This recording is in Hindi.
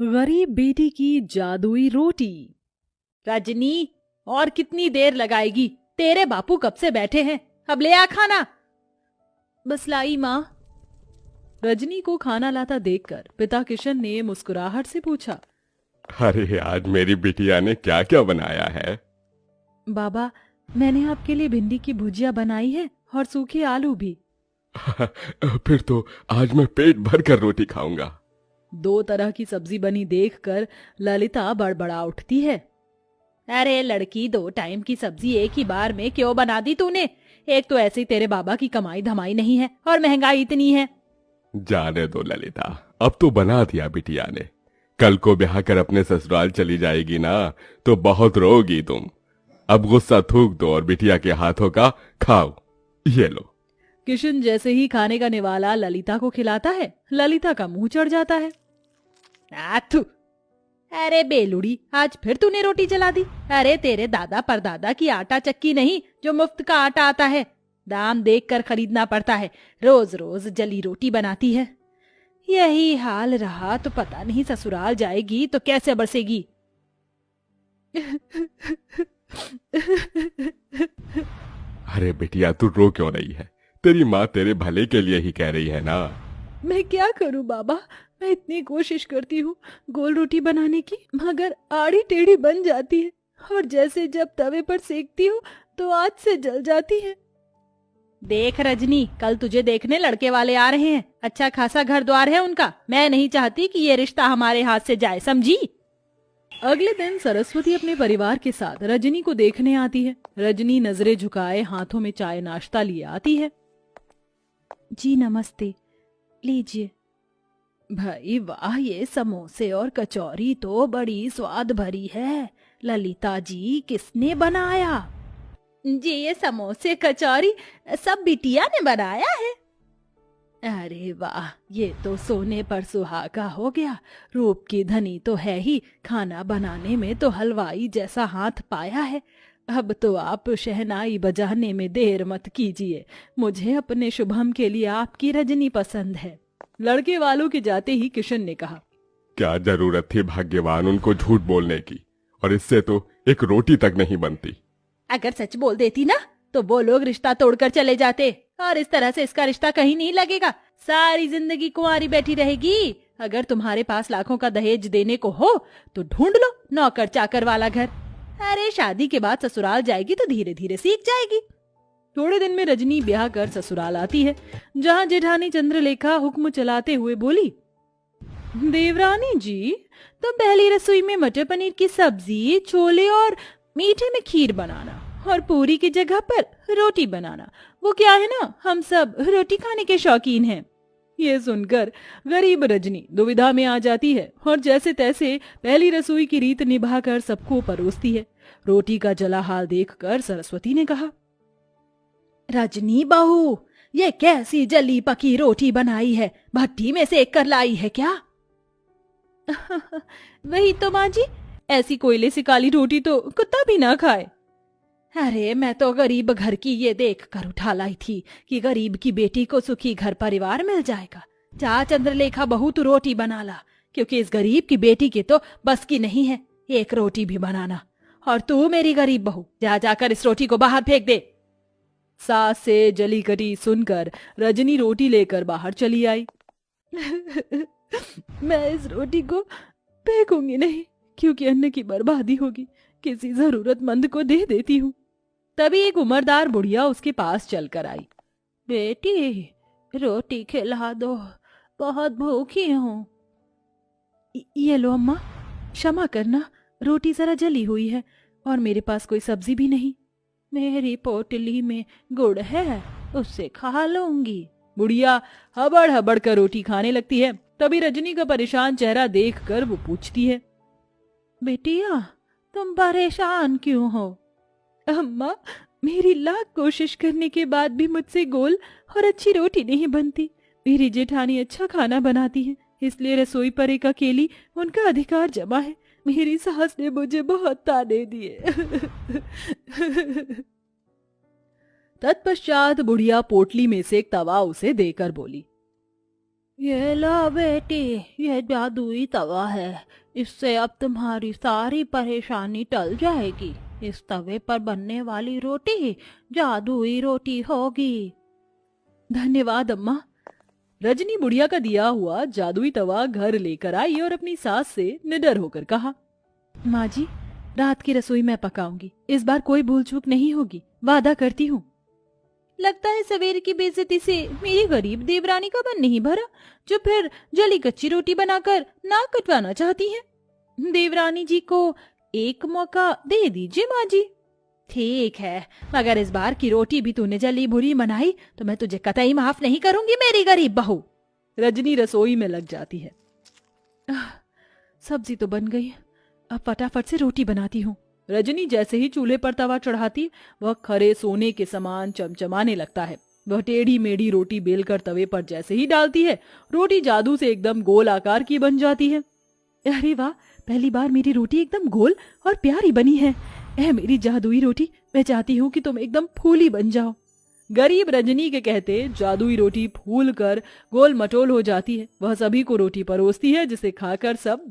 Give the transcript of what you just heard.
गरीब बेटी की जादुई रोटी। रजनी, और कितनी देर लगाएगी? तेरे बापू कब से बैठे हैं, अब ले आ खाना। बस लाई माँ। रजनी को खाना लाता देखकर पिता किशन ने मुस्कुराहट से पूछा, अरे आज मेरी बिटिया ने क्या क्या बनाया है? बाबा, मैंने आपके लिए भिंडी की भुजिया बनाई है और सूखे आलू भी। फिर तो आज मैं पेट भर कर रोटी खाऊंगा। 2 तरह की सब्जी बनी देखकर ललिता बड़बड़ा उठती है। अरे लड़की, 2 टाइम की सब्जी एक ही बार में क्यों बना दी तूने? एक तो ऐसे ही तेरे बाबा की कमाई धमाई नहीं है और महंगाई इतनी है। जाने दो ललिता, अब तो बना दिया बिटिया ने। कल को ब्याह कर अपने ससुराल चली जाएगी ना, तो बहुत रोगी तुम। अब गुस्सा थूक दो और बिटिया के हाथों का खाओ। ये लो। किशन जैसे ही खाने का निवाला ललिता को खिलाता है, ललिता का मुंह चढ़ जाता है। आथू! अरे बेलुड़ी, आज फिर तूने रोटी जला दी। अरे तेरे दादा परदादा की आटा चक्की नहीं जो मुफ्त का आटा आता है, दाम देखकर खरीदना पड़ता है। रोज रोज जली रोटी बनाती है। यही हाल रहा तो पता नहीं ससुराल जाएगी तो कैसे बरसेगी। अरे बिटिया, तू रो क्यों रही है? तेरी माँ तेरे भले के लिए ही कह रही है ना। मैं क्या करूं बाबा, मैं इतनी कोशिश करती हूँ गोल रोटी बनाने की, मगर आड़ी टेढ़ी बन जाती है और जैसे जब तवे पर सेकती हूँ तो आँच से जल जाती है। देख रजनी, कल तुझे देखने लड़के वाले आ रहे हैं। अच्छा खासा घर द्वार है उनका। मैं नहीं चाहती कि ये रिश्ता हमारे हाथ से जाए, समझी? अगले दिन सरस्वती अपने परिवार के साथ रजनी को देखने आती है। रजनी नजरें झुकाए हाथों में चाय नाश्ता लिए आती है। जी नमस्ते, लीजिए। भाई वाह, ये समोसे और कचौरी तो बड़ी स्वाद भरी है। ललिता जी, किसने बनाया? जी ये समोसे कचौरी सब बिटिया ने बनाया है। अरे वाह, ये तो सोने पर सुहागा हो गया। रूप की धनी तो है ही, खाना बनाने में तो हलवाई जैसा हाथ पाया है। अब तो आप शहनाई बजाने में देर मत कीजिए। मुझे अपने शुभम के लिए आपकी रजनी पसंद है। लड़के वालों के जाते ही किशन ने कहा, क्या जरूरत थी भाग्यवान उनको झूठ बोलने की, और इससे तो एक रोटी तक नहीं बनती। अगर सच बोल देती ना तो वो लोग रिश्ता तोड़कर चले जाते, और इस तरह से इसका रिश्ता कहीं नहीं लगेगा। सारी जिंदगी कुंवारी बैठी रहेगी। अगर तुम्हारे पास लाखों का दहेज देने को हो तो ढूंढ लो नौकर चाकर वाला घर। अरे शादी के बाद ससुराल जाएगी तो धीरे धीरे सीख जाएगी। थोड़े दिन में रजनी ब्याह कर ससुराल आती है, जहाँ जेठानी चंद्रलेखा हुक्म चलाते हुए बोली, देवरानी जी, तो पहली रसोई में मटर पनीर की सब्जी, छोले और मीठे में खीर बनाना, और पूरी की जगह पर रोटी बनाना। वो क्या है ना, हम सब रोटी खाने के शौकीन हैं। ये सुनकर गरीब रजनी दुविधा में आ जाती है और जैसे तैसे पहली रसोई की रीत निभाकर सबको परोसती है। रोटी का जला हाल देखकर सरस्वती ने कहा, रजनी बहू, ये कैसी जली पकी रोटी बनाई है? भट्टी में सेक कर लाई है क्या? वही तो माँ जी, ऐसी कोयले से काली रोटी तो कुत्ता भी ना खाए। अरे मैं तो गरीब घर की ये देख कर उठा लाई थी कि गरीब की बेटी को सुखी घर परिवार मिल जाएगा। जा चंद्रलेखा बहू, तू रोटी बना ला, क्योंकि इस गरीब की बेटी की तो बस की नहीं है एक रोटी भी बनाना। और तू मेरी गरीब बहू, जा जाकर इस रोटी को बाहर फेंक दे। सास से जली कटी सुनकर रजनी रोटी लेकर बाहर चली आई। मैं इस रोटी को फेंकूंगी नहीं, क्योंकि अन्न की बर्बादी होगी। किसी जरूरतमंद को दे देती हूँ। तभी एक उम्रदार बुढ़िया उसके पास चलकर आई। बेटी, रोटी खिला दो, बहुत भूखी हूँ। ये लो अम्मा, क्षमा करना, रोटी जरा जली हुई है और मेरे पास कोई सब्जी भी नहीं। मेरी पोटली में गुड़ है, उससे खा लूंगी। बुढ़िया हबड़ हबड़ कर रोटी खाने लगती है। तभी रजनी का परेशान चेहरा देखकर वो पूछती है, बेटिया तुम परेशान क्यों हो? अम्मा, मेरी लाख कोशिश करने के बाद भी मुझसे गोल और अच्छी रोटी नहीं बनती। मेरी जेठानी अच्छा खाना बनाती है, इसलिए रसोई पर एक अकेली उनका अधिकार जमा है। मेरी सास ने मुझे बहुत ताने दिए। तत्पश्चात बुढ़िया पोटली में से एक तवा उसे देकर बोली, ये लो बेटी, ये जादुई तवा है। इससे अब तुम्हारी सारी परेशानी टल जाएगी। इस तवे पर बनने वाली रोटी जादुई रोटी होगी। धन्यवाद अम्मा। रजनी बुढ़िया का दिया हुआ जादुई तवा घर लेकर आई और अपनी सास से निडर होकर कहा, माँ जी, रात की रसोई मैं पकाऊंगी। इस बार कोई भूल चूक नहीं होगी, वादा करती हूँ। लगता है सवेर की बेइज्जती से मेरी गरीब देवरानी का मन नहीं भरा, जो फिर जली कच्ची रोटी बनाकर नाक कटवाना चाहती हैं। देवरानी जी को एक मौका दे दीजिए माँ जी। ठीक है, मगर इस बार की रोटी भी तूने जली बुरी बनाई तो मैं तुझे कतई माफ नहीं करूंगी, मेरी गरीब बहू। रजनी रसोई में लग जाती है। सब्जी तो बन गई, अब फटाफट से रोटी बनाती हूँ। रजनी जैसे ही चूल्हे पर तवा चढ़ाती, वह खरे सोने के समान चमचमाने लगता है। वह टेढ़ी मेढ़ी रोटी बेलकर तवे पर जैसे ही डालती है, रोटी जादू से एकदम गोल आकार की बन जाती है। अरे वाह, पहली बार मेरी रोटी एकदम गोल और प्यारी बनी है। ऐ मेरी जादुई रोटी, मैं चाहती हूँ कि तुम एकदम फूली बन जाओ। गरीब रजनी के कहते जादुई रोटी फूल कर गोल मटोल हो जाती है। वह सभी को रोटी परोसती है, जिसे खाकर सब